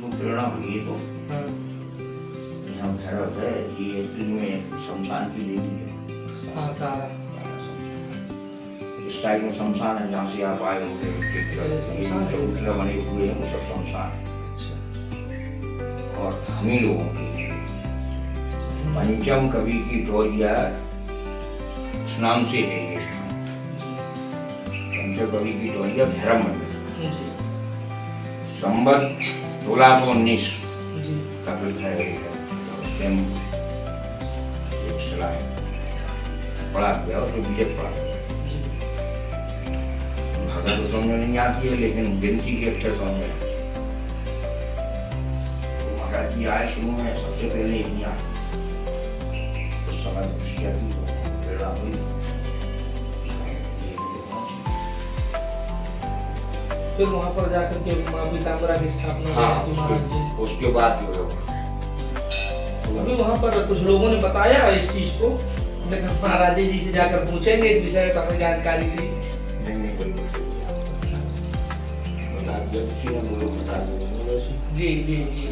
को प्रेरणा हुई तो हाँ यहाँ भैरव है, ये अप्रैल में शमशान की देवी है। हाँ तारा इस साइड में शमशान है, जहाँ से आप आए होंगे ये चबूतरा बने हुए हैं, वो सब शमशान है। अच्छा और हम ही लोगों की पंचम कवि की डोरिया इस नाम से है ये स्थान। पंचम कवि की डोरिया भैरव मंदिर जी संबत 1619 जी का है। स्वयं एक शिला है, पढ़ा गया और विजय पढ़ा गया। जी भाषा तो समझ में नहीं आती है, लेकिन गिनती के अक्षर समझ में आते हैं। तो महाराज जी आए शुरू में सबसे पहले यहीं आए, उस समय तपस्या की तो प्रेरणा हुई। फिर वहाँ पर जाकर के माँ पीताम्बरा की स्थापना हाँ, की महाराज जी। उसके बाद जो है अभी वहाँ पर कुछ लोगों ने बताया इस चीज को, हमने कहा महाराज जी से जाकर पूछेंगे इस विषय में, तो हमें जानकारी दी। नहीं बिल्कुल बता दिया, किसी ने बोलो बता दिया जी जी जी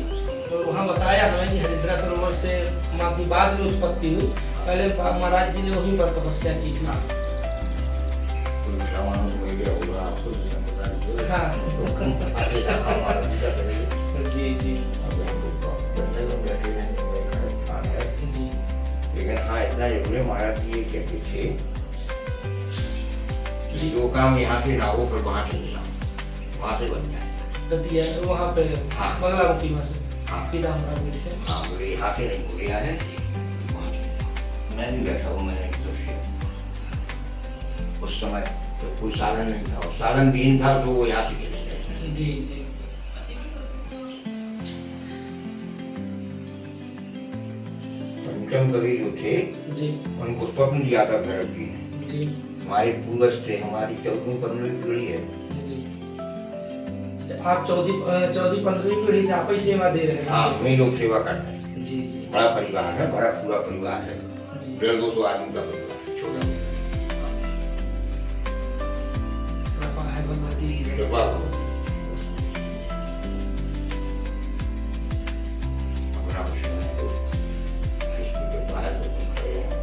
तो वहाँ बताया हमें कि हरिद्रा सरोवर से माँ की बाद में उत्पत्ति हुई, पहले महाराज जी ने वहीं पर तपस्या की थी। हाँ जी जी जी लेकिन हाँ इतना जरूर है, महाराज जी ये कहते थे कि जो काम यहाँ से ना हो फिर वहाँ चले जाओ, वहाँ से बन जाए। दतिया वहाँ पे हाँ। बगलामुखी वहाँ से हाँ। पीताम्बरा पीठ से। हाँ बोले यहाँ से नहीं हो गया है, वहाँ चले जाओ। मैं भी बैठा हूँ, मैंने उस समय तो कोई साधन नहीं था, और साधन विहीन था जो वो यहाँ से चले गए। जी जी पंचम कवि जो थे जी उनको स्वप्न दिया था भैरव जी ने, जी हमारे पूर्वज थे, हमारी 14वीं-15वीं पीढ़ी है। जी अच्छा, आप 14वीं-15वीं पीढ़ी से आप ही सेवा दे रहे हैं। हाँ हम ही लोग सेवा करते हैं। जी जी बड़ा परिवार है, बड़ा पूरा परिवार है, जी 150-200 आदमी का परिवार है, छोटा कृपा है भगवती की जय। कृपा होती है। अपना कुछ नहीं तो किसकी कृपा है तो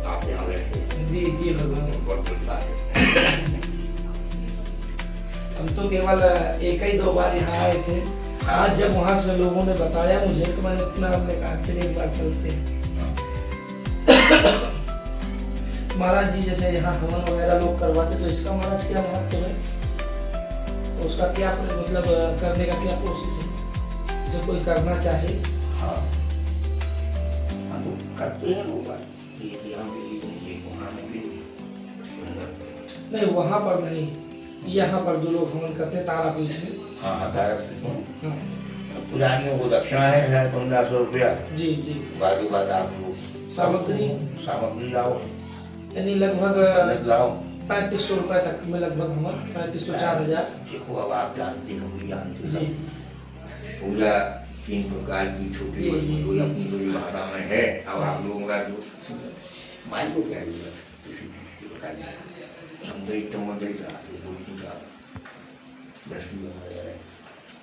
आप यहाँ बैठे जी जी भगवान, बहुत बड़ी बात है। हम तो केवल एक ही दो बार यहाँ आए थे। आज जब वहाँ से लोगों ने बताया मुझे, तो मैंने अपना हमने कहा फिर एक बार चलते हैं। महाराज जी जैसे यहाँ हवन वगैरह लोग करवाते, तो इसका महाराज क्या महत्व है, तो उसका क्या मतलब करने का क्या प्रोसेस है, जैसे कोई करना चाहे। हाँ हाँ तो करते हैं लोग, ये यहाँ पे ये वहाँ में भी नहीं वहाँ पर नहीं, यहाँ पर जो लोग हवन करते हैं तारापीठ में। हाँ हाँ हाँ पुरानियों को दक्षिणा है 1500 रुपया। जी जी बाद आप लोग सामग्री लाओ, यानी लगभग पन्नत लाओ। 3500 रुपए तक में लगभग हवन 3500 4000। देखो अब आप जानते हो, जानते जी हो पूजा 3 प्रकार की, छोटी जी, बड़ी जी, कोई जी, अपनी जी। कोई भाषा में है। अब आप लोगों का जो माइक को क्या जरूरत है किसी चीज की बताइए, हम तो एक मंदिर चलाते कोई का 10 वगैरह।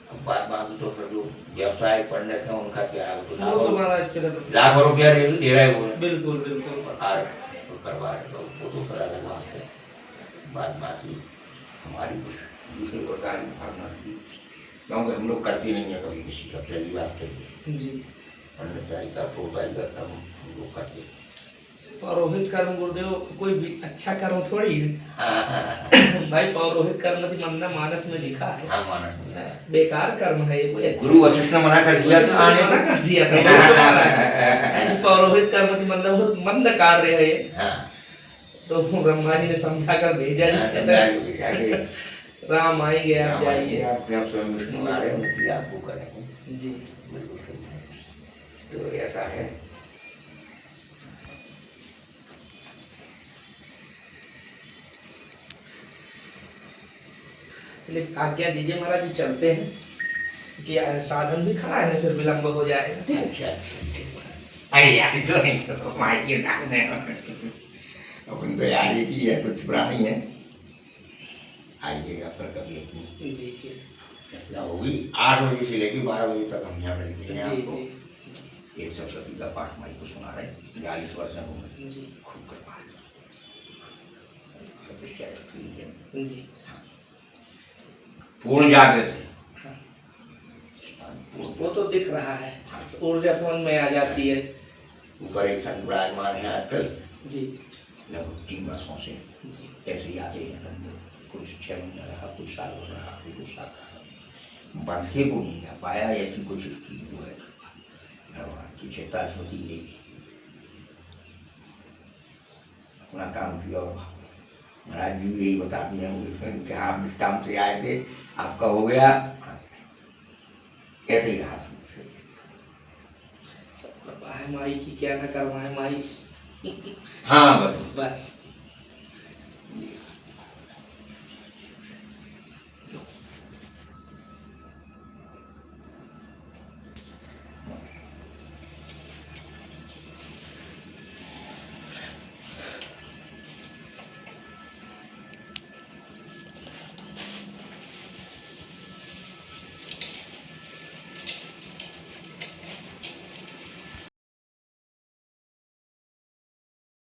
अब बात तो फिर जो व्यवसाय पंडित है उनका क्या है, वो तो महाराज के लिए लाखों रुपया ले रहे हो बिल्कुल बिल्कुल तो करवा रहे, तो वो तो फिर अलग बात है। बात बाकी हमारी कुछ दूसरे प्रकार की भावना थी, क्योंकि हम लोग करते नहीं है कभी किसी का, पहली बात करिए जी। पंडित चाहिए प्रोताई करता हम लोग करते। पौरोहित कर्म गुरुदेव कोई भी अच्छा कर्म थोड़ी है। भाई पौरोहित कर्म तो मंदा मानस में लिखा है, हाँ मानस में बेकार कर्म है ये, कोई अच्छा गुरु वशिष्ठ ने मना कर दिया था, मना कर दिया था। पौरोहित कर्म तो मंद बहुत मंद कार्य है ये, हाँ तो ब्रह्मा जी ने समझा कर भेजा जी, राम आएंगे आप जाइए। आप स्वयं विष्णु आ रहे हैं, उनकी आपको करेंगे जी बिल्कुल सही है। तो ऐसा है। चलिए आज्ञा दीजिए महाराज जी, चलते हैं कि साधन भी खड़ा है ना, फिर विलंब हो जाएगा। अच्छा अरे यार जो नहीं तो माइक के सामने अपन तो यार एक ही है, तो पुरानी है, आइएगा फिर कभी अपनी। जी जी चर्चा होगी 8 बजे से लेकर 12 बजे तक हम यहाँ मिलते हैं जी आपको। जी एक सरस्वती का पाठ माई को सुना रहे 42 वर्ष हो गए, जी खूब कृपा है। तपस्या स्त्री है, जी पूर्ण जागृत है, हाँ, स्थान पूर्ण। वो तो दिख रहा है, ऊर्जा समझ में आ जाती है। ऊपर एक संत विराजमान है आजकल, जी लगभग 3 वर्षों से जी ऐसे ही आते हैं हम लोग। कोई 6 महीना रहा, कोई साल भर रहा, कोई 2 साल रहा, बंधे को नहीं जा पाया। ऐसी कुछ स्थिति वो है, भगवान की चेता स्मृति यही है। अपना काम किया और महाराज जी भी यही बताते हैं कि आप दृष्टांत से आए थे, आपका हो गया, ऐसे ही हाथ से। सब कृपा है माई की, क्या ना करना है माई। हाँ बस बस